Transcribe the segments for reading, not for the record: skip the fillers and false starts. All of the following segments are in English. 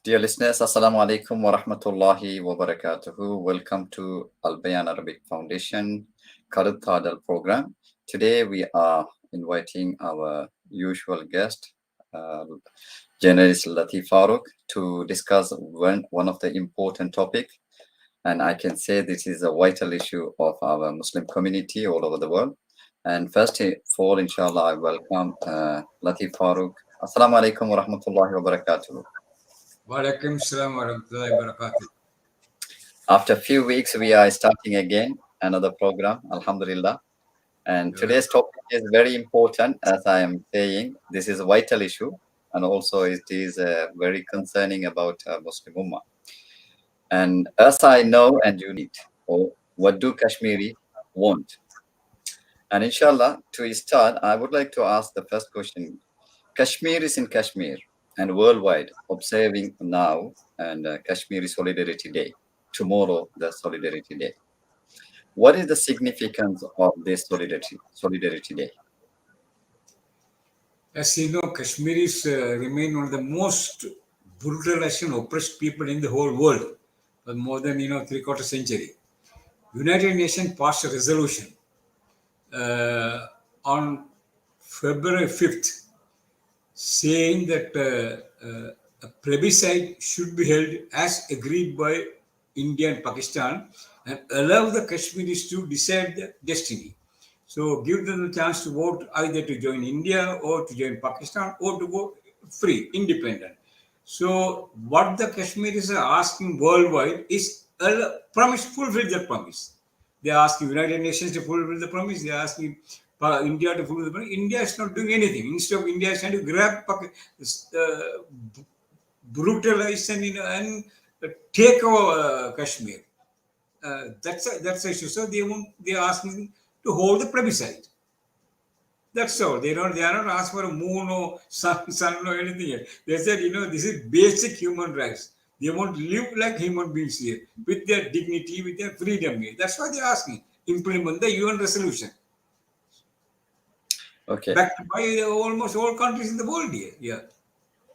Dear listeners, Assalamu alaikum wa rahmatullahi wa barakatuhu. Welcome to Al Bayan Arabic Foundation Karad Tadal program. Today we are inviting our usual guest, uh, journalist Latheef Farook, to discuss one of the important topic. And I can say this is a vital issue of our Muslim community all over the world. And first of all, inshallah, I welcome Latheef Farook. Assalamu alaikum wa rahmatullahi wa barakatuhu. Walaikum salam wa rahmatullahi wa barakatuh. After a few weeks, we are starting again another program, Alhamdulillah. And today's topic is very important, as I am saying. This is a vital issue, and also it is very concerning about Muslim Ummah. And as I know, and you need, or what do Kashmiri want? And inshallah, to start, I would like to ask the first question. Kashmir is in Kashmir and worldwide observing now and Kashmiri Solidarity Day. Tomorrow, the Solidarity Day. What is the significance of this Solidarity Day? As you know, Kashmiris remain one of the most brutalized and oppressed people in the whole world for more than three-quarter century. United Nations passed a resolution on February 5th saying that a plebiscite should be held as agreed by India and Pakistan and allow the Kashmiris to decide their destiny. So give them the chance to vote either to join India or to join Pakistan or to go free, independent. So what the Kashmiris are asking worldwide is a promise, fulfill their promise. They are asking United Nations to fulfill the promise. They are asking India to fulfill the promise. India is not doing anything. Instead of India is trying to grab, brutalize and take over Kashmir. That's the issue. So they are asking to hold the plebiscite. That's all. They are not asking for a moon or sun or anything yet. They said, this is basic human rights. They want to live like human beings here, with their dignity, with their freedom here. That's why they're asking. Implement the UN resolution. Okay. Backed by almost all countries in the world here. Yeah.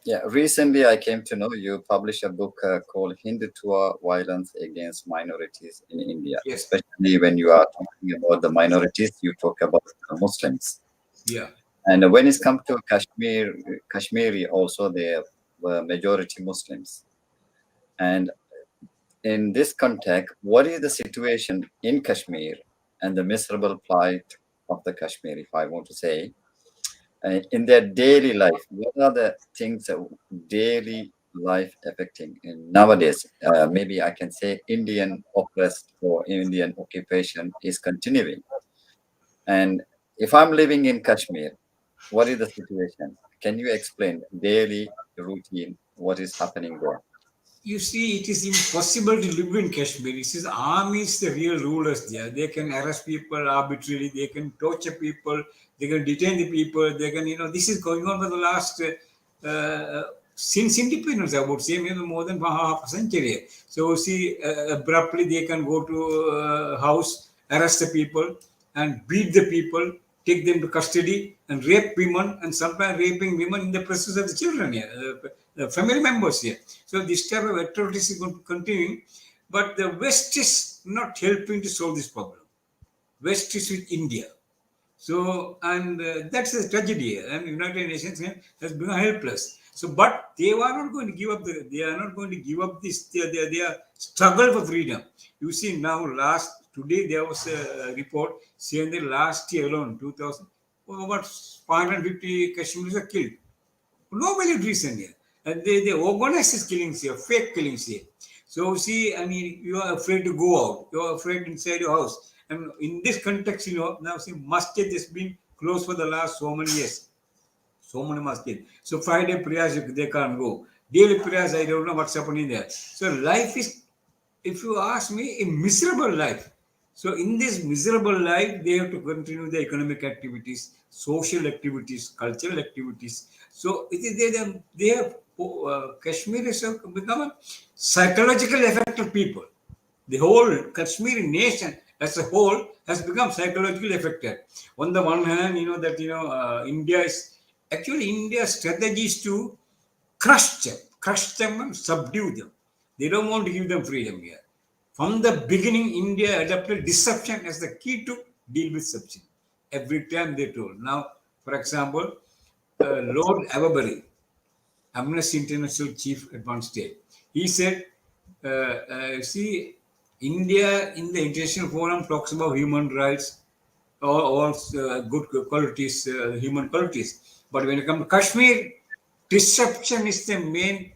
Yeah. Recently, I came to know you published a book called Hindutva Violence Against Minorities in India. Yes. Especially when you are talking about the minorities, you talk about the Muslims. Yeah. And when it's come to Kashmiri also, they were majority Muslims. And in this context, what is the situation in Kashmir and the miserable plight of the Kashmir, if I want to say, in their daily life? What are the things that daily life affecting in nowadays? Maybe I can say Indian oppressed or Indian occupation is continuing. And if I'm living in Kashmir, what is the situation? Can you explain daily routine, what is happening there? You see, it is impossible to live in Kashmir. It is army is the real rulers there. They can arrest people arbitrarily. They can torture people. They can detain the people. They can, this is going on for the last, since independence, I would say, maybe more than half a century. So, see, abruptly they can go to a house, arrest the people, and beat the people, take them to custody, and rape women, and sometimes raping women in the presence of the children here. The family members here. So this type of atrocities is going to continue, but the West is not helping to solve this problem. West is with India. So, and that's a tragedy, and United Nations has become helpless. So, but they are not going to give up. They are not going to give up this. They are struggle for freedom. You see now, today there was a report saying that last year alone, 2000, about 550 Kashmiris are killed. No valid reason here. And they organize these killings here, fake killings here. So see, I mean, you are afraid to go out. You are afraid inside your house. And in this context, now see, masjid has been closed for the last so many years. So many masjid. So Friday prayers, they can't go. Daily prayers, I don't know what's happening there. So life is, if you ask me, a miserable life. So in this miserable life, they have to continue the economic activities, social activities, cultural activities. So they have Kashmiris have become a psychologically affected people. The whole Kashmiri nation as a whole has become psychologically affected. On the one hand, India is actually India's strategy is to crush them, crush them and subdue them. They don't want to give them freedom here. From the beginning, India adopted deception as the key to deal with subsidy. Every time they told. Now, for example, Lord Avebury, Amnesty International chief at one stage, he said, see, India in the international forum talks about human rights, all good qualities, human qualities. But when it comes to Kashmir, deception is the main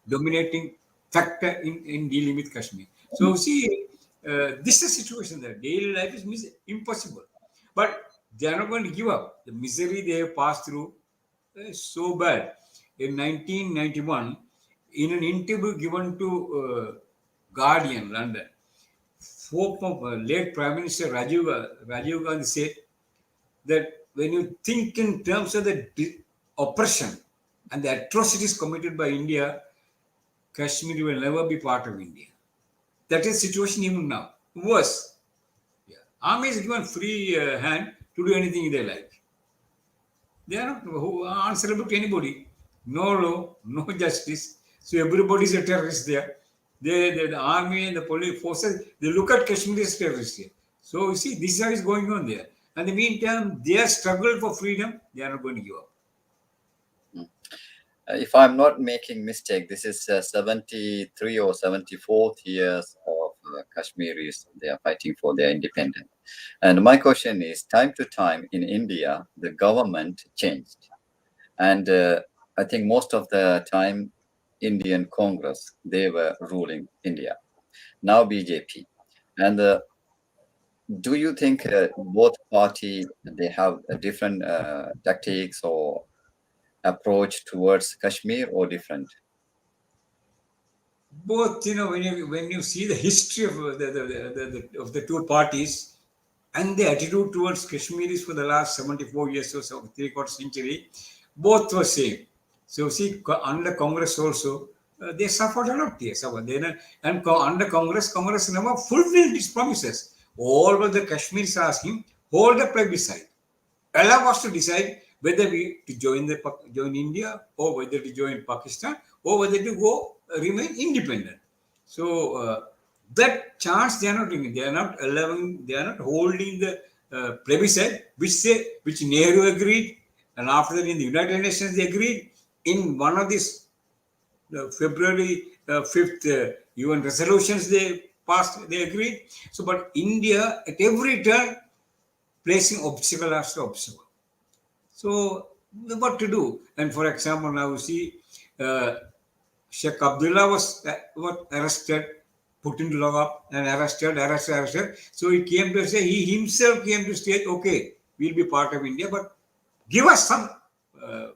dominating factor in dealing with Kashmir. So see, this is a situation that daily life is impossible. But they are not going to give up. The misery they have passed through is so bad. In 1991, in an interview given to Guardian, London, late Prime Minister Rajiv Gandhi said that when you think in terms of the oppression and the atrocities committed by India, Kashmir will never be part of India. That is the situation even now. Worse. Yeah. Army is given free hand to do anything they like. They are not answerable to anybody. No law, no justice. So everybody is a terrorist there. The army and the police forces, they look at Kashmir as terrorists here. So you see, this is going on there. And in the meantime, their struggle for freedom, they are not going to give up. If I'm not making mistake, this is 73 or 74th years of Kashmiris. They are fighting for their independence. And my question is, time to time in India, the government changed. And I think most of the time, Indian Congress, they were ruling India. Now BJP. And do you think both party, they have a different tactics or approach towards Kashmir or different? Both, when you see the history of of the two parties and the attitude towards Kashmiris for the last 74 years or so, three-quarter century, both were same. So see, under Congress also, they suffered a lot. Under Congress never fulfilled its promises. All what the Kashmiris asked him, hold a plebiscite. Allow us to decide whether we to join India or whether to join Pakistan or whether to go remain independent. So that chance they are not doing. They are not allowing. They are not holding the plebiscite, which Nehru agreed, and after that in the United Nations they agreed in one of these February 5th UN resolutions they passed. They agreed. So, but India at every turn placing obstacle after obstacle. So, what to do? And for example, now you see, Sheikh Abdullah was arrested, put into lockup, and arrested. So he came to say, he himself came to state, okay, we'll be part of India, but give us some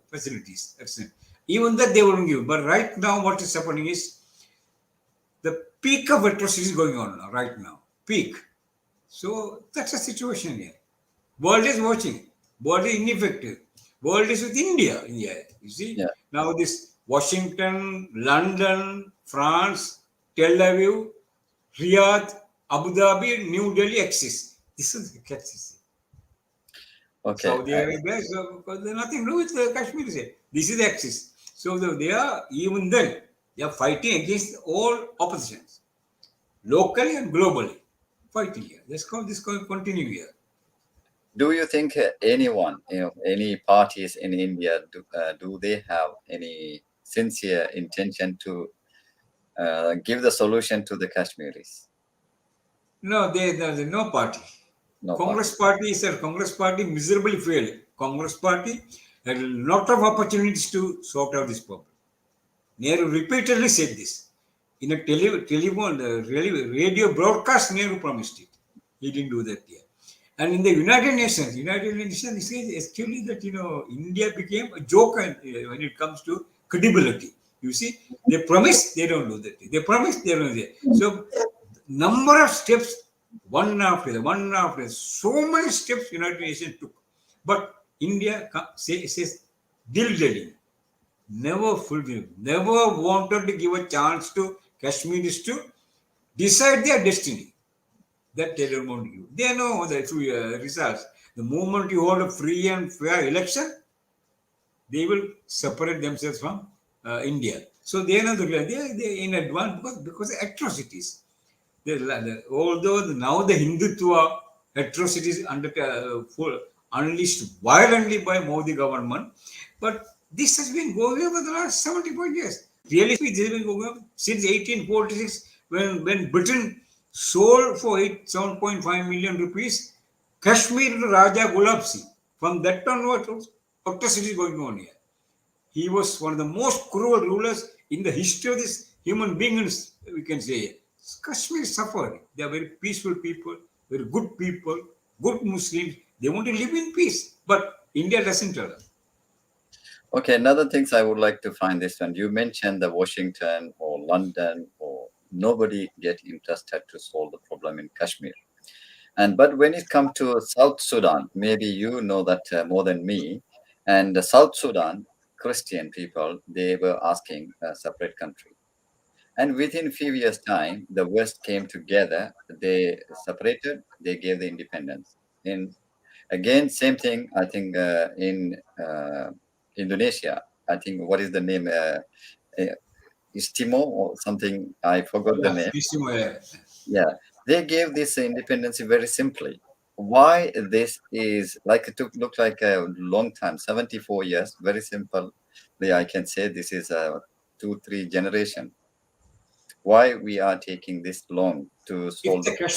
facilities. Even that they wouldn't give. But right now, what is happening is the peak of atrocities going on now, right now. Peak. So that's the situation here. World is watching. World is ineffective. World is with India. You see? Yeah. Now this Washington, London, France, Tel Aviv, Riyadh, Abu Dhabi, New Delhi axis. This is the axis. Okay. Saudi Arabia, because there's nothing to do with Kashmir. This is the axis. So they are, even then, they are fighting against all oppositions, locally and globally. Fighting here. This going to continue here. Do you think anyone, any parties in India, do they have any sincere intention to give the solution to the Kashmiris? No, there's no party. No Congress party is a Congress party miserably failed. Congress party had a lot of opportunities to sort out this problem. Nehru repeatedly said this. In a radio broadcast, Nehru promised it. He didn't do that yet. And in the United Nations, it says actually that, India became a joke when it comes to credibility. You see, they promise, they don't do that. They promise, they don't do that. So, number of steps, one after the, so many steps United Nations took. But India says dilly-dallying, never fulfilled, never wanted to give a chance to Kashmiris to decide their destiny. That they don't want to give. They know the results. The moment you hold a free and fair election, they will separate themselves from India. So they are not the real. They in advance because of atrocities. Although now the Hindutva atrocities full, unleashed violently by Modi government, but this has been going on for the last 75 years. Really, this has been going on since 1846 when Britain sold for 7.5 million rupees Kashmir to Raja Gulab Singh. From that onwards, atrocities going on here. He was one of the most cruel rulers in the history of this human beings, we can say. Kashmir suffered. They are very peaceful people, very good people, good Muslims. They want to live in peace. But India doesn't allow. Okay, another things I would like to find this one. You mentioned the Washington or London or nobody get interested to solve the problem in Kashmir. And but when it comes to South Sudan, maybe you know that more than me. And the South Sudan Christian people, they were asking a separate country. And within few years' time, the West came together. They separated. They gave the independence. In again, same thing. I think in Indonesia. I think what is the name? Uh, Istimo or something. I forgot the Yeah, name. peace, yeah. Yeah, they gave this independence very simply. Why this is like it took look like a long time, 74 years. Very simply, I can say this is a 2-3 generation. Why we are taking this long to solve the problem?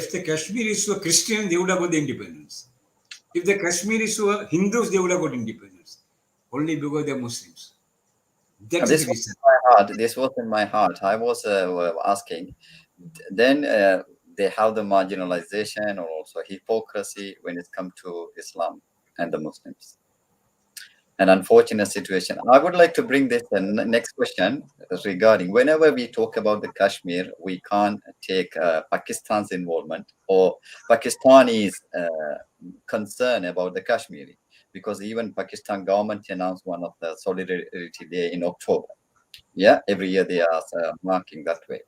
If the Kashmiris were Christian, they would have got the independence. If the Kashmiris were Hindus, they would have got independence. Only because they're Muslims. That is This the was reason. in my heart. This was in my heart. I was asking. Then they have the marginalization or also hypocrisy when it comes to Islam and the Muslims. An unfortunate situation. I would like to bring this next question regarding whenever we talk about the Kashmir, we can't take Pakistan's involvement or Pakistani's concern about the Kashmiri because even Pakistan government announced one of the Solidarity Day in October. Yeah, every year they are marking that way.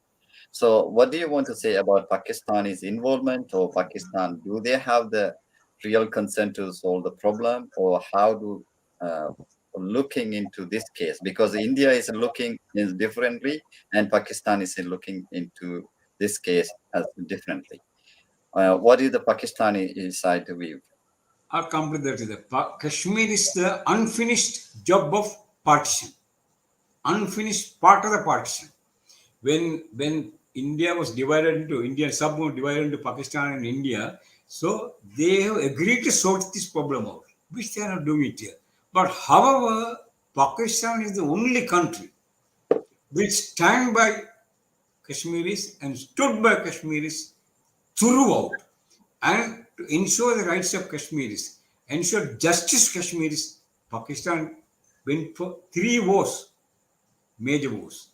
So, what do you want to say about Pakistani's involvement or Pakistan? Do they have the real concern to solve the problem, or how do uh, looking into this case? Because India is looking in differently, and Pakistan is looking into this case as differently. What is the Pakistani side view? I'll complete that. Kashmir is the unfinished job of partition, unfinished part of the partition. When India was divided into Indian sub divided into Pakistan and India, so they have agreed to sort this problem out, which they are not doing it here. But however, Pakistan is the only country which stand by Kashmiris and stood by Kashmiris throughout and to ensure the rights of Kashmiris, ensure justice Kashmiris. Pakistan went for 3 wars, major wars.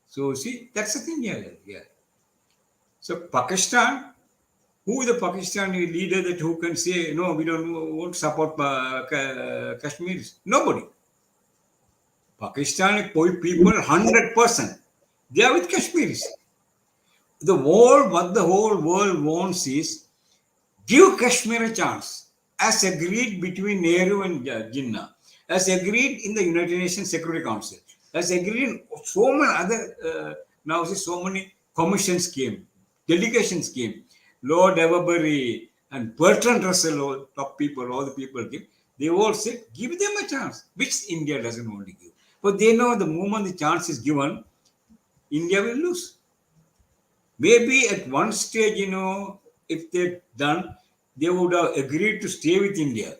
So see, that's the thing here. Yeah. So Pakistan, who is the Pakistani leader that who can say no, we don't want to support Kashmiris? Nobody. Pakistani people, 100%, they are with Kashmiris. What the whole world wants is give Kashmir a chance, as agreed between Nehru and Jinnah, as agreed in the United Nations Security Council, as agreed in so many other, now see so many commissions came, delegations came, Lord Everbury and Bertrand Russell, all top people, all the people came. They all said, give them a chance, which India doesn't want to give. But they know the moment the chance is given, India will lose. Maybe at one stage, if they're done, they would have agreed to stay with India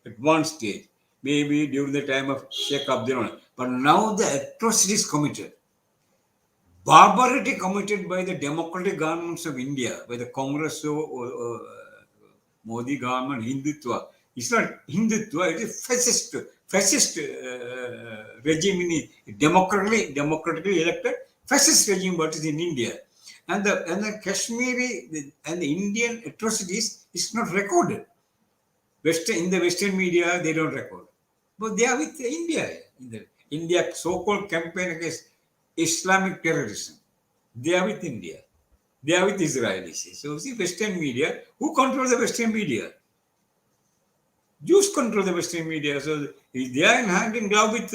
at one stage, maybe during the time of Sheikh Abdul. But now the atrocities committed, barbarity committed by the democratic governments of India, by the Congress or Modi government, Hindutva. It's not Hindutva, it is fascist regime in democratically elected fascist regime what is in India. And the Kashmiri and the Indian atrocities is not recorded. In the Western media, they don't record. But they are with India. India so-called campaign against Islamic terrorism. They are with India. They are with Israelis. So see, Western media, who controls the Western media? Jews control the Western media. So they are in hand in glove with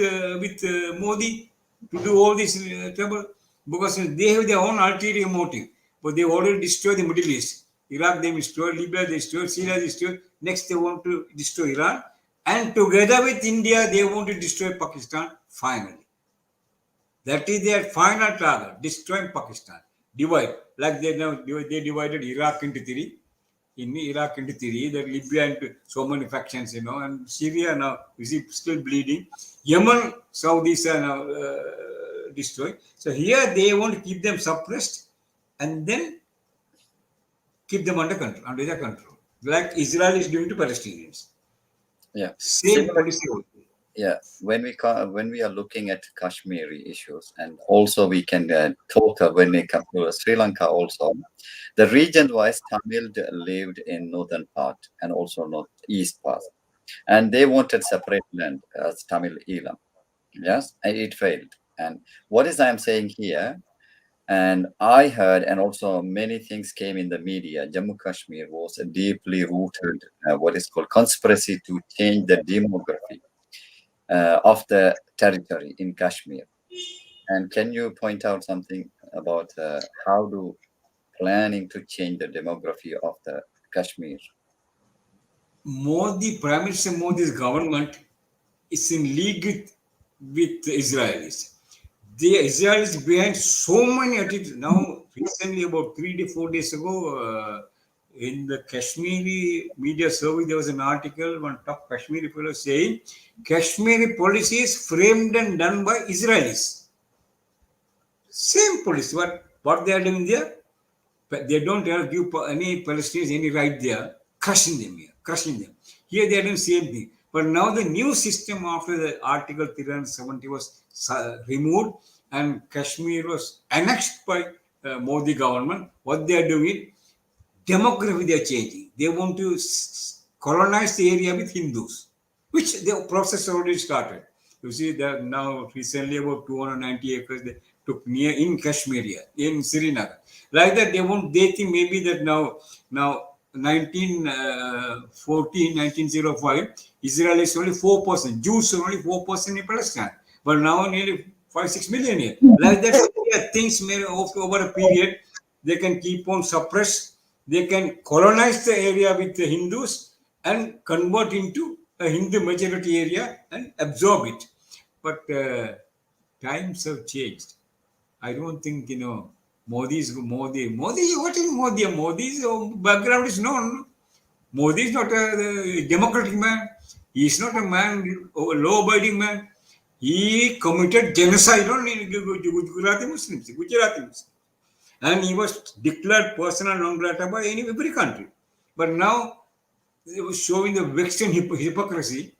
Modi. to do all this trouble because they have their own ulterior motive. But they already destroyed the Middle East. Iraq they destroyed, Libya they destroyed, Syria they destroyed. Next they want to destroy Iran. And together with India, they want to destroy Pakistan finally. That is their final target, destroying Pakistan. Divide. Like they divided Iraq into three. In Iraq into three, that Libya into so many factions, and Syria now is still bleeding. Yemen, Saudis are now destroyed. So here they want to keep them suppressed and then keep them under their control. Like Israel is doing to Palestinians. Yeah. Same policy also. Yeah, when we are looking at Kashmiri issues, and also we can talk when it comes to Sri Lanka also, the region-wise Tamil lived in northern part and also northeast part, and they wanted separate land as Tamil Elam. Yes, and it failed. And what is I am saying here, and I heard, and also many things came in the media. Jammu Kashmir was a deeply rooted, what is called conspiracy to change the demography of the territory in Kashmir. And can you point out something about how do planning to change the demography of the Kashmir? Prime Minister Modi's government is in league with the Israelis. The Israelis behind so many attitudes. Now, recently, about 3 to 4 days ago, in the Kashmiri media survey, there was an article, one top Kashmiri fellow saying, Kashmiri policy is framed and done by Israelis. Same policy. What they are doing there? But they don't give any Palestinians any right there, crushing them here, crushing them. Here they are doing the same thing. But now the new system after the Article 370 was removed and Kashmir was annexed by Modi government. What they are doing, demography they are changing. They want to colonize the area with Hindus, which the process already started. You see that now recently about 290 acres they took near in Kashmir, in Srinagar. Like that they think maybe that now 1914, 1905, Israel is only 4%, Jews are only 4% in Palestine. But now nearly 5-6 million here. Like that, things may over a period, they can keep on suppressed. They can colonize the area with the Hindus and convert into a Hindu majority area and absorb it. But times have changed. I don't think, Modi. What is Modi? Modi's background is known. Modi is not a democratic man. He is not a man, a law-abiding man. He committed genocide on Gujarati Muslims. And he was declared persona non grata by every country. But now, it was showing the vexing hypocrisy.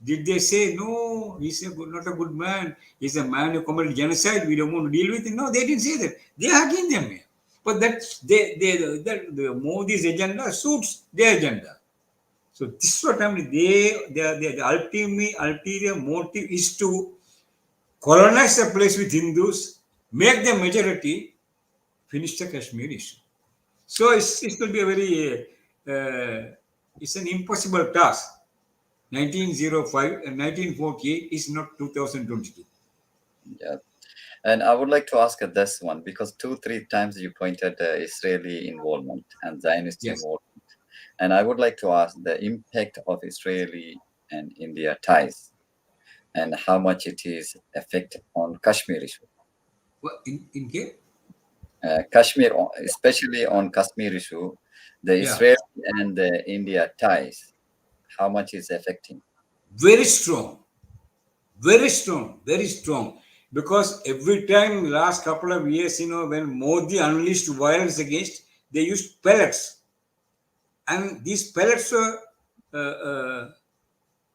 Did they say, no, he's not a good man. He's a man who committed genocide. We don't want to deal with him. No, they didn't say that. They are against them. But the Modi's agenda suits their agenda. So this is what I mean. The ulterior motive is to colonize the place with Hindus, make them majority, finish the Kashmir issue. So it will be a very, it's an impossible task. 1905 and 1948 is not 2022. Yeah. And I would like to ask this one because 2-3 times you pointed Israeli involvement and Zionist Yes. involvement. And I would like to ask the impact of Israeli and India ties and how much it is effect on Kashmir issue. Well, in Cape? Kashmir, especially on Kashmir issue, the Yeah. Israel and the India ties, how much is affecting? Very strong. Very strong. Very strong. Because every time last couple of years, when Modi unleashed violence against, they used pellets. And these pellets were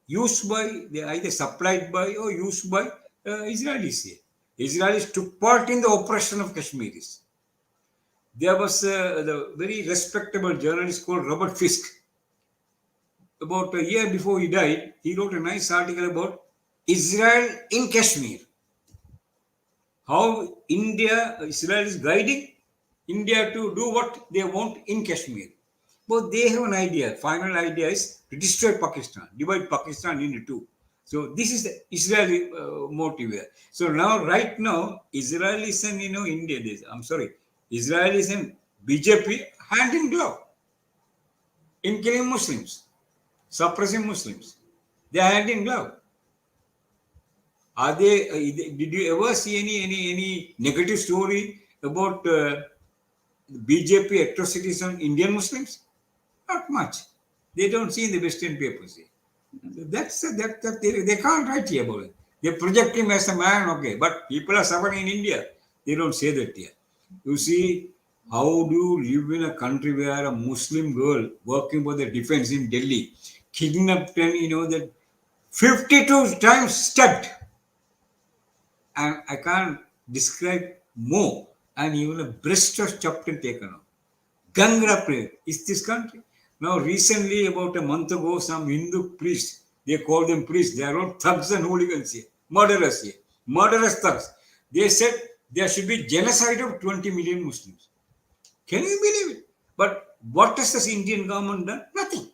used by, they either supplied by or used by Israelis here. Israelis took part in the oppression of Kashmiris. There was the very respectable journalist called Robert Fisk. About a year before he died, he wrote a nice article about Israel in Kashmir. How Israel is guiding India to do what they want in Kashmir. But they have an idea. Final idea is to destroy Pakistan, divide Pakistan into two. So this is the Israeli motive here. So now, right now, Israelis and India. I'm sorry, Israelis and BJP hand in glove in killing Muslims, suppressing Muslims. They are hand in glove. Are they? Did you ever see any negative story about BJP atrocities on Indian Muslims? Not much. They don't see in the Western papers here. So that they can't write here about it. They project him as a man, okay, but people are suffering in India. They don't say that here. You see, how do you live in a country where a Muslim girl working for the defense in Delhi kidnapped and that 52 times stabbed, and I can't describe more, and even a breast was chopped and taken off. Gangra prayer is this country. Now, recently, about a month ago, some Hindu priests, they call them priests, they are all thugs and hooligans here, murderers here, murderous thugs. They said there should be genocide of 20 million Muslims. Can you believe it? But what has the Indian government done? Nothing.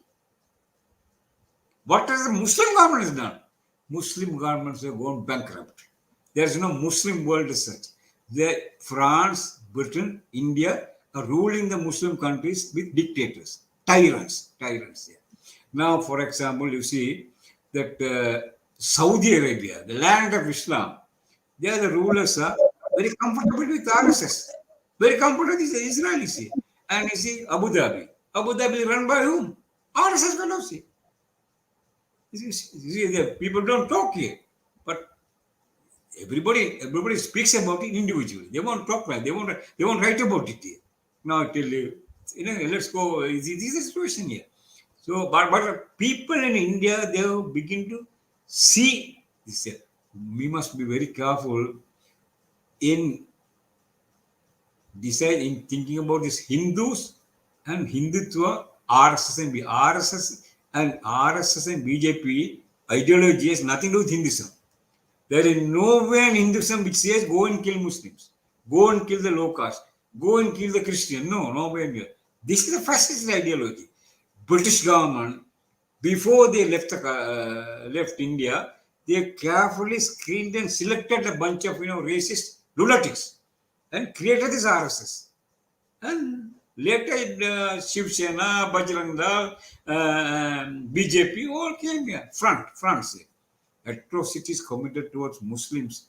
What has the Muslim government done? Muslim governments have gone bankrupt. There is no Muslim world as such. France, Britain, India are ruling the Muslim countries with dictators, tyrants. Yeah. Now, for example, you see that Saudi Arabia, the land of Islam, there the rulers are very comfortable with RSS, very comfortable with the Israelis here. And you see Abu Dhabi. Abu Dhabi run by whom? RSS fellows here. You see, the people don't talk here, but everybody speaks about it individually. They won't talk about it. They won't write about it here. Now I tell you, let's go. This is the situation here. So, but people in India, they begin to see this. We must be very careful in thinking about these Hindus and Hindutva, RSS and BJP ideology has nothing to do with Hinduism. There is nowhere in Hinduism which says go and kill Muslims, go and kill the low caste, go and kill the Christian. No, nowhere near. This is a fascist ideology. British government, before they left India, they carefully screened and selected a bunch of racist lunatics and created this RSS. And later Shiv Sena, Bajrang Dal, BJP all came here. France. Atrocities committed towards Muslims,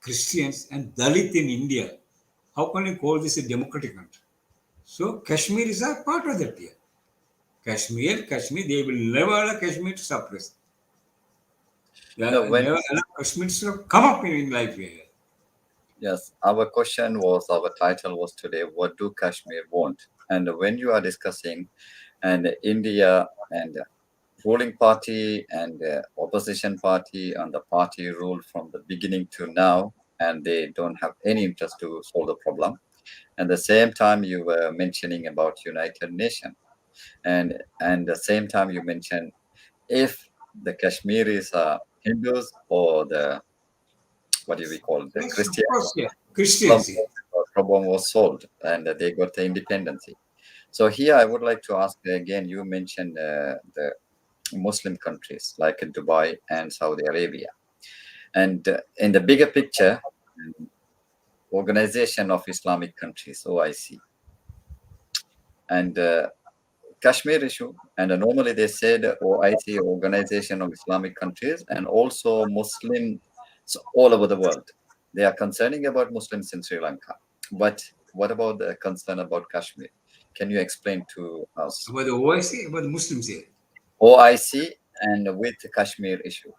Christians, and Dalit in India. How can you call this a democratic country? So Kashmir is a part of that here. Kashmir, they will never allow Kashmir to suppress. Never allow Kashmir to come up in life here. Yes, our title was today, what do Kashmir want? And when you are discussing and India and ruling party and opposition party and the party ruled from the beginning to now, and they don't have any interest to solve the problem. At the same time, you were mentioning about United Nations, and the same time you mentioned if the Kashmiris are Hindus or the what do we call it, the Yes, Christian of course, yeah. Christians. problem was solved and they got the independence. So here I would like to ask again. You mentioned the Muslim countries like Dubai and Saudi Arabia, and in the bigger picture, Organization of Islamic Countries (OIC) and Kashmir issue, and normally they said OIC, Organization of Islamic Countries, and also Muslims all over the world. They are concerning about Muslims in Sri Lanka, but what about the concern about Kashmir? Can you explain to us? About the OIC, about the Muslims here. OIC and with the Kashmir issue.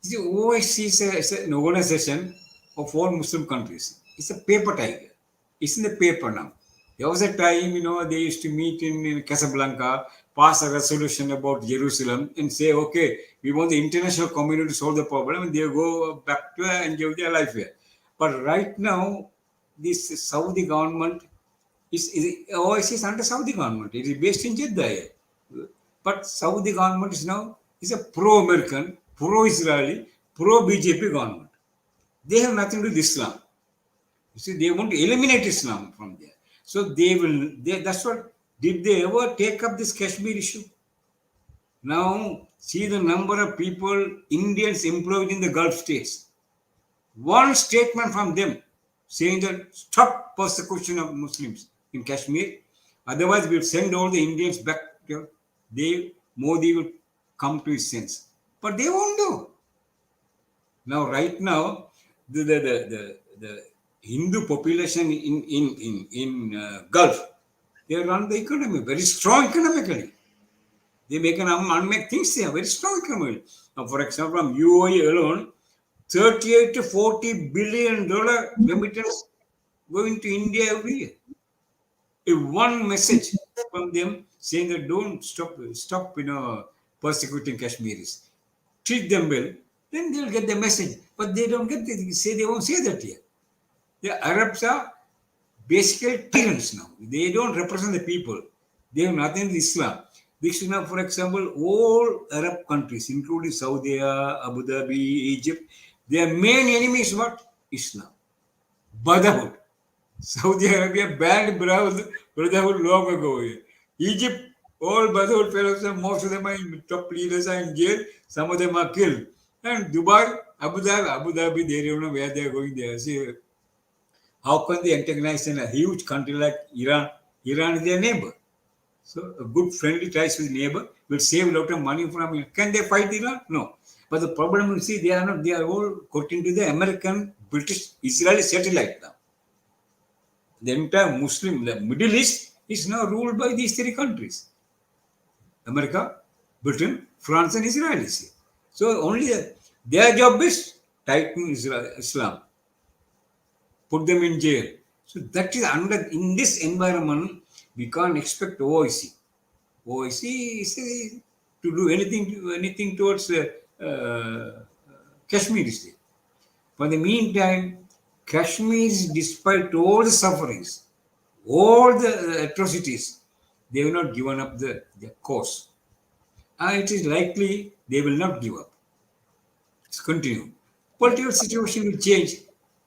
The OIC is an organization of all Muslim countries. It's a paper tiger. It's in the paper now. There was a time, they used to meet in Casablanca, pass a resolution about Jerusalem and say, okay, we want the international community to solve the problem, and they go back to and give their life here. But right now, this Saudi government OIC is under Saudi government. It is based in Jeddah here. But Saudi government is a pro-American, pro-Israeli, pro-BJP government. They have nothing to do with Islam. You see, they want to eliminate Islam from there. So that's what, did they ever take up this Kashmir issue? Now, see the number of people, Indians employed in the Gulf states. One statement from them saying that stop persecution of Muslims in Kashmir. Otherwise, we'll send all the Indians back. Modi will come to his sense. But they won't do. Now, right now, the Hindu population in Gulf, they run the economy very strong economically. They make an unmake things. They are very strong economy. Now, for example, from UAE alone, 38 to 40 billion dollar remittance going to India every year. If one message from them saying that don't stop, persecuting Kashmiris, treat them well, then they'll get the message. But they don't get they won't say that here. The Arabs are basically tyrants now. They don't represent the people. They have nothing with Islam. Now, for example, all Arab countries, including Saudi, Abu Dhabi, Egypt, their main enemy is what? Islam. Brotherhood. Saudi Arabia banned brotherhood long ago. Egypt, all brotherhood fellows, most of them are top leaders are in jail. Some of them are killed. And Dubai, Abu Dhabi, they don't know where they are going there. See, how can they antagonize in a huge country like Iran? Iran is their neighbor. So a good friendly ties with neighbor will save a lot of money from it. Can they fight Iran? No. But the problem is, see, they are not. They are all got into the American, British, Israeli satellite now. The entire Muslim, the Middle East is now ruled by these three countries: America, Britain, France, and Israel. See. So only their job is tighten Islam, put them in jail. So that is under in this environment we can't expect OIC. OIC is to do anything towards Kashmir state. For the meantime, Kashmir, despite all the sufferings, all the atrocities, they have not given up their cause. And it is likely they will not give up. It's continue. Political situation will change.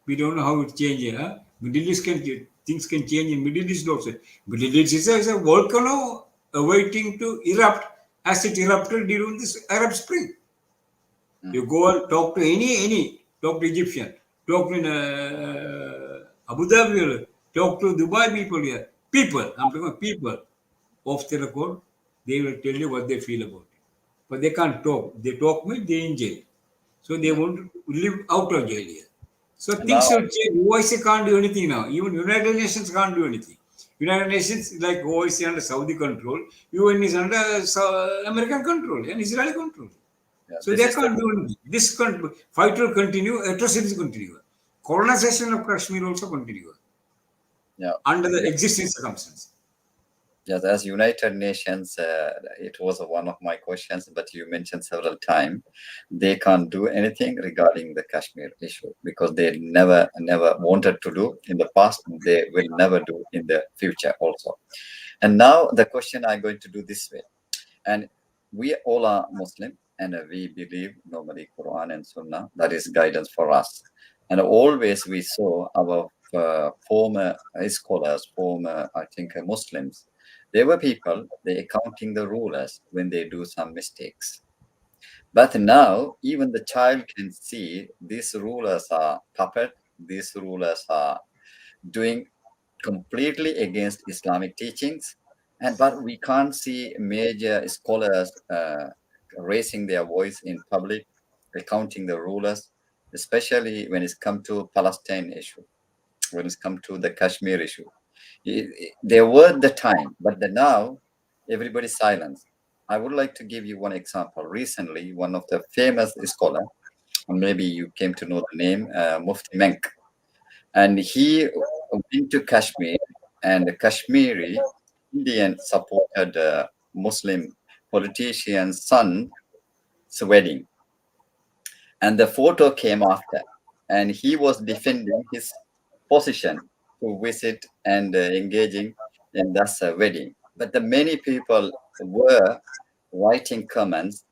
We don't know how it changes. Huh? Middle East things can change in Middle East also. Middle East is a volcano awaiting to erupt as it erupted during this Arab Spring. You go and talk to talk to Egyptian, talk to Abu Dhabi, talk to Dubai people here. People, I'm talking about people off the record, they will tell you what they feel about it. But they can't talk. They talk means they in jail. So they won't live out of jail here. So Now, things will change. OIC can't do anything now. Even United Nations can't do anything. United Nations like OIC under Saudi control, UN is under American control and Israeli control. yeah, So this they is the can't do anything. This fight will continue, atrocities continue. Colonization of Kashmir also continue yeah. under the existing circumstances. Yes, as United Nations, it was one of my questions, but you mentioned several times they can't do anything regarding the Kashmir issue because they never wanted to do in the past. They will never do in the future also. And now the question I'm going to do this way. And we all are Muslim, and we believe normally Quran and Sunnah. That is guidance for us. And always we saw our former scholars, former I think Muslims. They were people they accounting the rulers when they do some mistakes. But now even the child can see these rulers are puppet. These rulers are doing completely against Islamic teachings, and but we can't see major scholars raising their voice in public, recounting the rulers, especially when it's come to Palestine issue, when it's come to the Kashmir issue. There were the time, but now everybody's silence. I would like to give you one example. Recently, one of the famous scholar, and maybe you came to know the name, Mufti Menk, and he went to Kashmir, and the Kashmiri Indian supported Muslim politician's son's wedding, and the photo came after, and he was defending his position to visit and engaging in this wedding. But the many people were writing comments.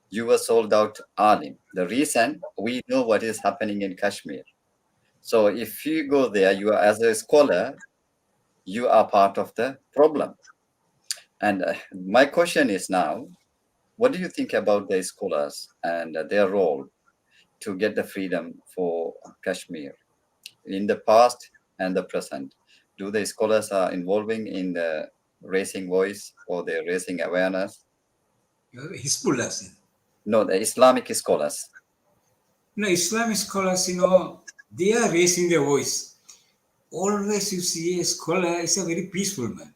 You were sold out alim. The reason we know what is happening in Kashmir. So if you go there, you are as a scholar, you are part of the problem. And my question is now, What do you think about the scholars and their role to get the freedom for Kashmir in the past and the present? Do the scholars are involving in the raising voice or the raising awareness? Hizbullah. No, the Islamic scholars. Islamic scholars, they are raising their voice. Always you see a scholar is a very peaceful man.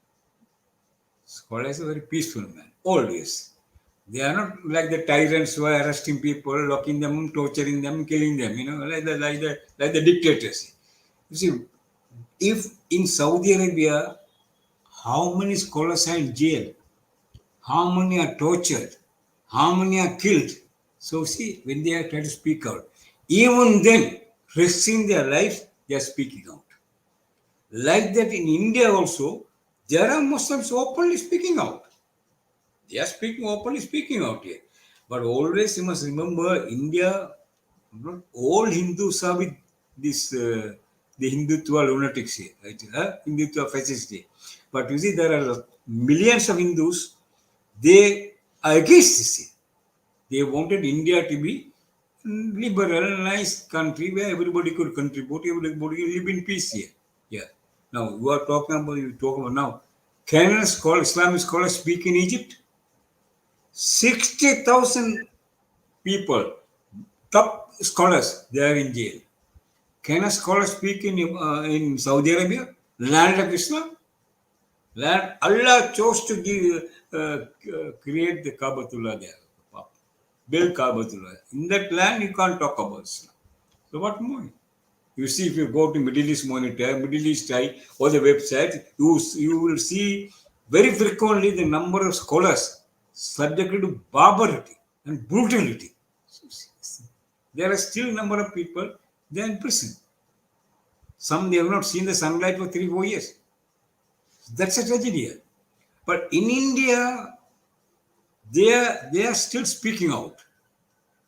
Scholar is a very peaceful man. Always. They are not like the tyrants who are arresting people, locking them, torturing them, killing them, like the dictators. You see, if in Saudi Arabia, how many scholars are in jail? How many are tortured? How many are killed? So see, when they are trying to speak out, even then, risking their lives, they are speaking out. Like that in India also, there are Muslims openly speaking out. They are speaking openly speaking out here. But always you must remember, India, not all Hindus are with this the Hindutva lunatics here, right? Hindutva fascists here. But you see, there are millions of Hindus. They are against this here. They wanted India to be liberal, nice country where everybody could contribute, everybody could live in peace here. Yeah. Now you talk about now. Can a scholar, Islamic scholar speak in Egypt? 60,000 people, top scholars, they are in jail. Can a scholar speak in Saudi Arabia, land of Islam? Land Allah chose to create the Kaabatullah there, build Kaabatullah. In that land, you can't talk about Islam. So what more? You see, if you go to Middle East Monitor, Middle East Eye, or the website, you will see very frequently the number of scholars subjected to barbarity and brutality. There are still a number of people they are in prison. Some they have not seen the sunlight for 3 4 years. That's a tragedy here. But in India, they are still speaking out.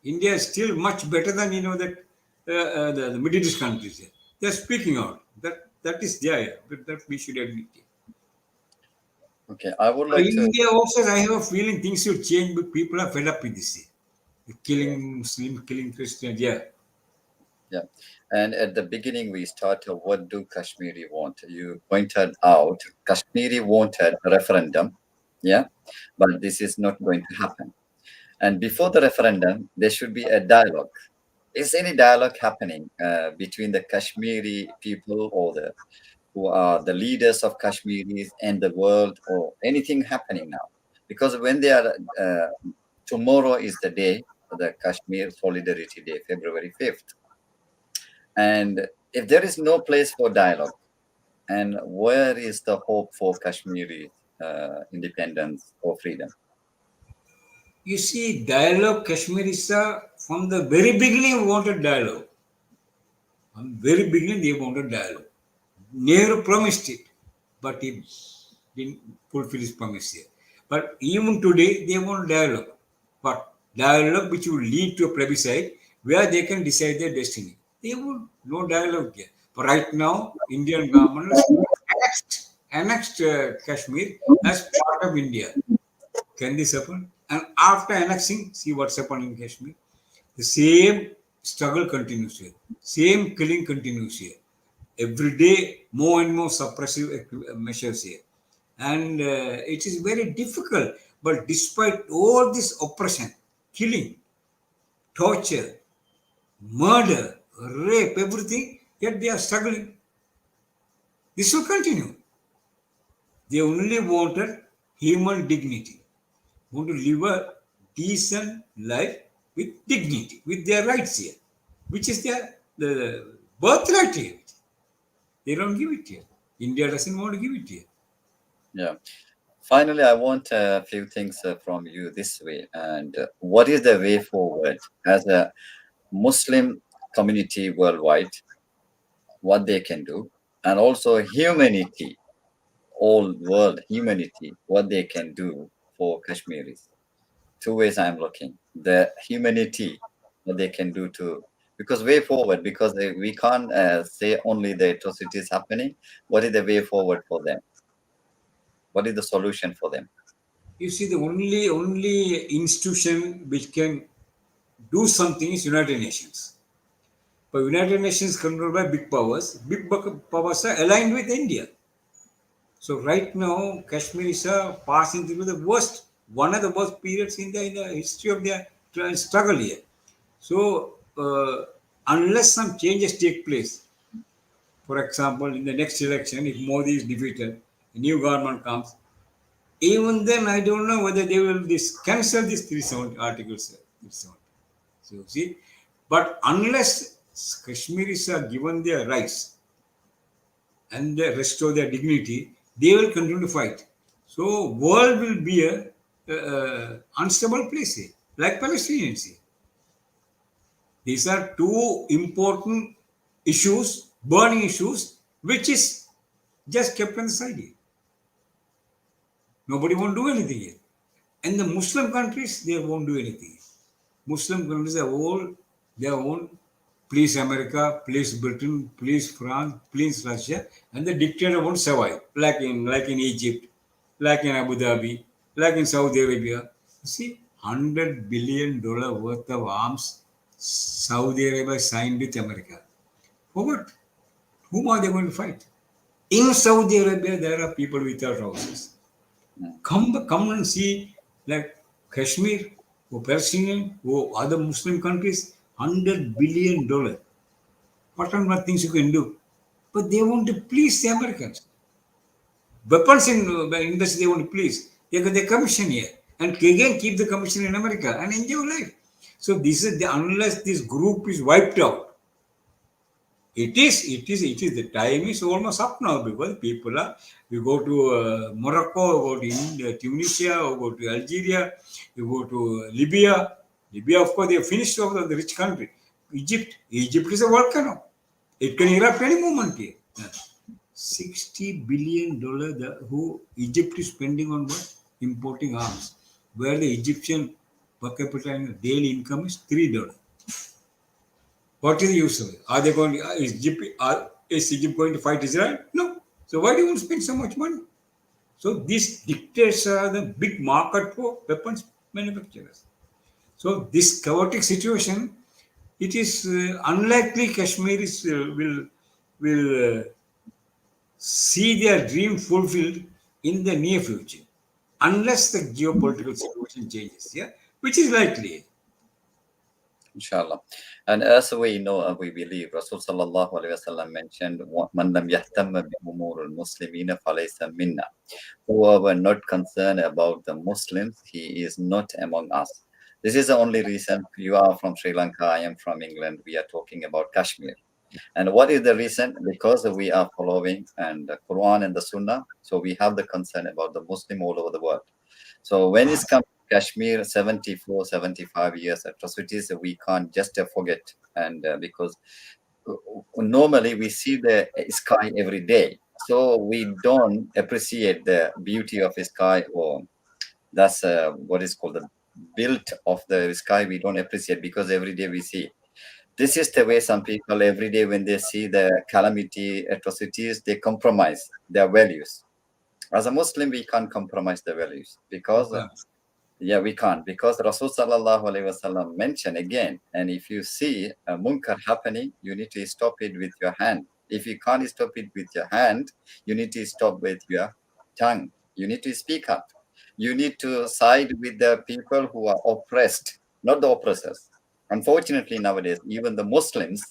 India is still much better than the Middle East countries. Here. They are speaking out. That is there. That we should admit. Okay, I would But like in to. India also, I have a feeling things should change, but people are fed up with this. The killing Muslim, killing Christians. Yeah. Yeah. And at the beginning, we started, what do Kashmiri want? You pointed out Kashmiri wanted a referendum. Yeah. But this is not going to happen. And before the referendum, there should be a dialogue. Is any dialogue happening between the Kashmiri people or the who are the leaders of Kashmiris and the world, or anything happening now? Because when they are tomorrow is the day, the Kashmir Solidarity Day, February 5th. And if there is no place for dialogue, and where is the hope for Kashmiri independence or freedom? You see, dialogue Kashmiris from the very beginning wanted dialogue. From the very beginning, they wanted dialogue. Nehru promised it, but he didn't fulfill his promise here. But even today, they want dialogue. But dialogue which will lead to a plebiscite where they can decide their destiny. They want no dialogue here. But right now, Indian government has annexed Kashmir as part of India. Can this happen? And after annexing, see what's happened in Kashmir. The same struggle continues here. Same killing continues here. Every day, more and more suppressive measures here. And it is very difficult. But despite all this oppression, killing, torture, murder, rape, everything, yet they are struggling. This will continue. They only wanted human dignity, want to live a decent life with dignity, with their rights here, which is their the birthright here. They don't give it here. India doesn't want to give it here. Yeah. Finally, I want a few things from you this way. And what is the way forward as a Muslim community worldwide, what they can do, and also humanity, all world humanity, what they can do for Kashmiris? Two ways I'm looking. The humanity, what they can do to, because way forward, because we can't say only the atrocities happening. What is the way forward for them? What is the solution for them? You see, the only institution which can do something is United Nations. But United Nations controlled by big powers. Powers are aligned with India. So right now, Kashmir is passing through the worst, one of the worst periods in the history of their struggle here. So unless some changes take place, for example, in the next election, if Modi is defeated, a new government comes, even then I don't know whether they will cancel this 370 articles. 370. So see, but unless Kashmiris are given their rights and they restore their dignity, they will continue to fight. So world will be a unstable place here, like Palestinians here. These are two important issues, burning issues, which is just kept on the side here. Nobody won't do anything here. And the Muslim countries, they won't do anything. Muslim countries have all their own. Please America, please Britain, please France, please Russia, and the dictator won't survive. Like in Egypt, like in Abu Dhabi, like in Saudi Arabia. You see, $100 billion worth of arms Saudi Arabia signed with America. For what? Whom are they going to fight? In Saudi Arabia, there are people without houses. Come and see, like Kashmir or Palestinian or other Muslim countries, $100 billion. What and what things you can do? But they want to please the Americans. Weapons in industry they want to please. They got the commission here. And again keep the commission in America and enjoy life. So this is unless this group is wiped out, it is the time is almost up now because people are, you go to Morocco, go to India, Tunisia, or go to Algeria, you go to Libya. Libya, of course, they finished off the rich country. Egypt is a volcano. It can erupt any moment here. $60 billion who Egypt is spending on what? Importing arms. Where the Egyptian per capita daily income is $3. What is the use of it? Are they going? Is Egypt going to fight Israel? No. So why do you want to spend so much money? So these dictates are the big market for weapons manufacturers. So this chaotic situation, it is unlikely Kashmiris will see their dream fulfilled in the near future, unless the geopolitical situation changes. Yeah, which is likely. Inshallah. And as we know, we believe, Rasul sallallahu alaihi wasallam mentioned, "Man lam yahtamma bi umur al-muslimina falaysa minna." Whoever not concerned about the Muslims, he is not among us. This is the only reason. You are from Sri Lanka, I am from England. We are talking about Kashmir. And what is the reason? Because we are following and the Quran and the Sunnah. So we have the concern about the Muslim all over the world. So when it's come to Kashmir, 74, 75 years atrocities, we can't just forget. And because normally we see the sky every day. So we don't appreciate the beauty of the sky, or that's what is called the built of the sky. We don't appreciate because every day we see. This is the way some people every day when they see the calamity, atrocities, they compromise their values. As a Muslim, we can't compromise the values because Okay. yeah, we can't because Rasul sallallahu alaihi wasallam mentioned again. And if you see a munkar happening, you need to stop it with your hand. If you can't stop it with your hand, you need to stop with your tongue. You need to speak up. You need to side with the people who are oppressed, not the oppressors. Unfortunately, nowadays, even the Muslims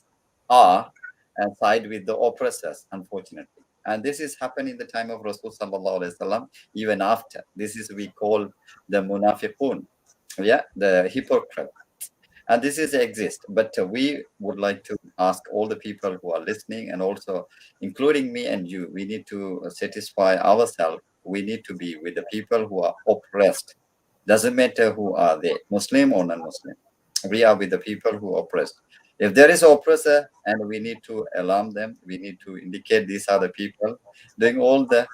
are and side with the oppressors, unfortunately. And this is happening in the time of Rasul sallallahu alaihi wasallam, even after. This is we call the munafiqun, yeah, the hypocrite. And this is exist. But we would like to ask all the people who are listening, and also including me and you, we need to satisfy ourselves. We need to be with the people who are oppressed. Doesn't matter who are they, Muslim or non-Muslim. We are with the people who are oppressed. If there is oppressor, and we need to alarm them, we need to indicate these are the people doing all the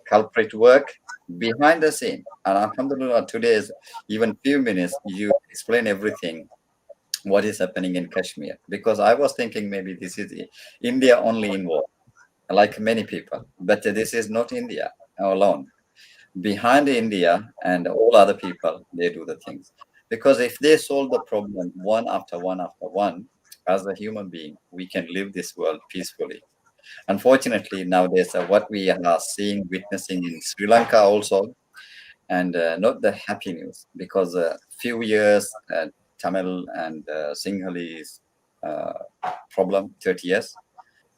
culprit work behind the scene. And Alhamdulillah, today is even few minutes you explain everything what is happening in Kashmir. Because I was thinking maybe this is India only involved, like many people, but this is not India alone. behind India and all other people, they do the things. Because if they solve the problem one after one after one, as a human being, we can live this world peacefully. Unfortunately, nowadays, what we are seeing, witnessing in Sri Lanka also, and not the happy news, because a few years Tamil and Sinhalese uh, problem, 30 years,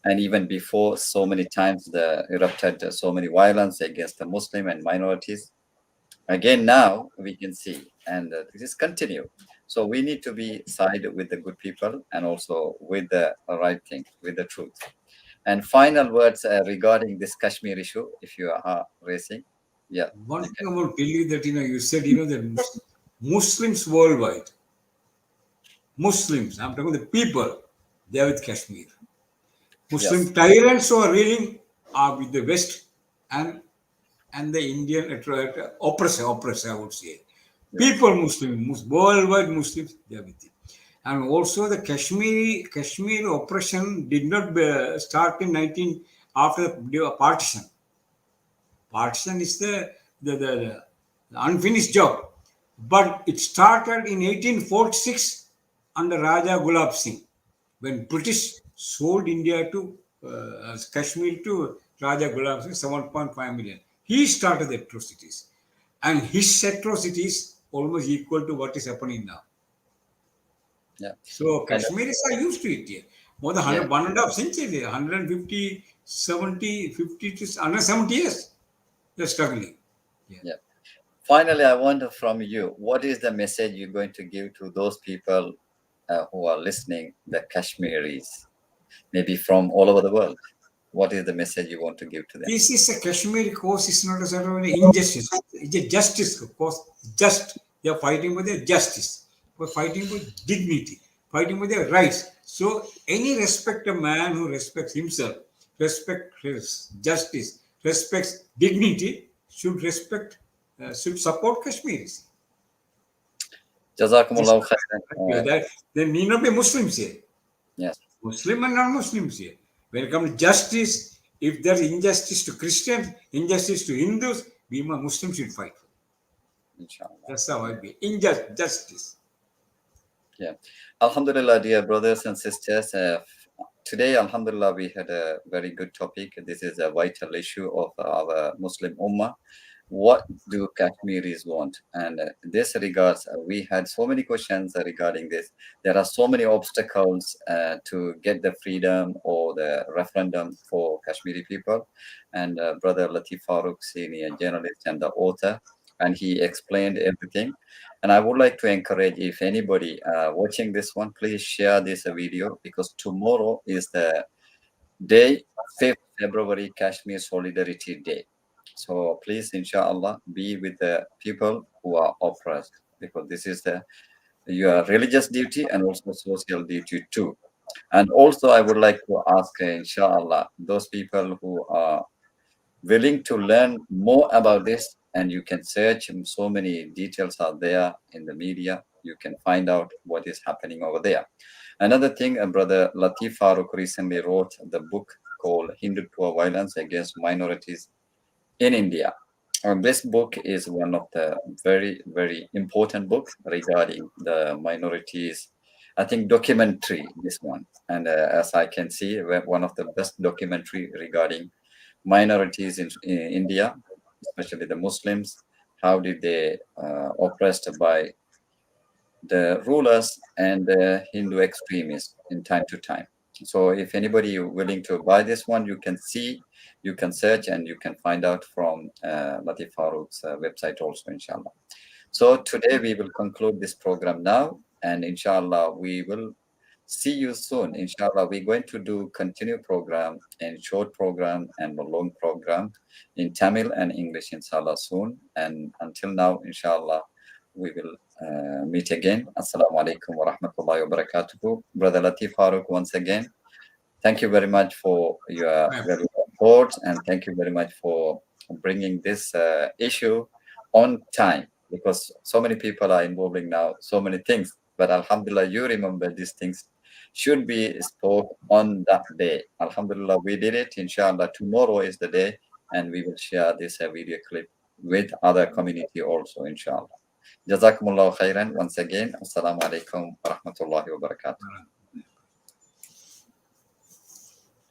and even before, so many times the erupted so many violence against the Muslim and minorities. Again, now we can see, and this is continue. So we need to be side with the good people and also with the right thing, with the truth. And final words regarding this Kashmir issue, if you are raising, yeah, One you thing can. I want to tell you that you said that Muslims worldwide, Muslims, I'm talking the people, they are with Kashmir. Yes, Muslim tyrants who are ruling are with the West and the Indian oppressor, I would say. yes, People, worldwide Muslims, they are with it. And also the Kashmir oppression did not start in 19 after the partition. Partition is the unfinished job. But it started in 1846 under Raja Gulab Singh when British sold India to Kashmir to Raja Gulab Singh 7.5 million. He started the atrocities. And his atrocities almost equal to what is happening now. yeah, So and Kashmiris are used to it here. More than yeah. 1.5 century, 150, 50 to 170 years. They're struggling. Yeah. Yeah. Finally, I wonder from you, what is the message you're going to give to those people who are listening, the Kashmiris, maybe from all over the world? What is the message you want to give to them? This is a Kashmiri cause. It's not a sort of an injustice. It's a justice cause. Just they are fighting for their justice. For fighting for dignity. Fighting for their rights. So any respect a man who respects himself, respect his justice, respects dignity, should support Kashmiris. This Jazakumullah khairan. that there need not be Muslims here. Yes, Muslim and non-Muslims here. When it comes to justice, if there is injustice to Christians, injustice to Hindus, we Muslims should fight. inshallah. That's how I Yeah. be. Injustice. Yeah. Alhamdulillah, dear brothers and sisters. Today, Alhamdulillah, we had a very good topic. This is a vital issue of our Muslim Ummah. What do Kashmiris want? And this regards, we had so many questions regarding this. There are so many obstacles to get the freedom or the referendum for Kashmiri people. And Brother Lateef Farook, senior journalist and the author, and he explained everything. And I would like to encourage if anybody watching this one, please share this video, because tomorrow is the day, 5th February, Kashmir Solidarity Day. So please, inshallah, be with the people who are oppressed, because this is your religious duty and also social duty too. And also, I would like to ask, inshallah, those people who are willing to learn more about this, and you can search, so many details are there in the media. You can find out what is happening over there. Another thing, Brother Lateef Farook recently wrote the book called Hindutva Violence Against Minorities in India. This book is one of the very, very important book regarding the minorities. I think documentary, this one. And as I can see, one of the best documentary regarding minorities in India, especially the Muslims. How did they oppressed by the rulers and the Hindu extremists in time to time. So if anybody willing to buy this one, you can see, you can search, and you can find out from Lateef Farouk's website also, inshallah. So today we will conclude this program now, and inshallah we will see you soon. Inshallah, we're going to do continue program and short program and a long program in Tamil and English, inshallah, soon. And until now, inshallah, we will meet again. Assalamu alaikum wa rahmatullahi wa barakatuhu. Brother Lateef Farouk, once again, thank you very much for your valuable thoughts, and thank you very much for bringing this issue on time, because so many people are involving now, so many things. But Alhamdulillah, you remember these things should be spoke on that day. Alhamdulillah, we did it. Inshallah, tomorrow is the day, and we will share this video clip with other community also, inshallah. Jazakumullah khairan once again. Assalamu alaikum wa rahmatullahi wa barakatuh.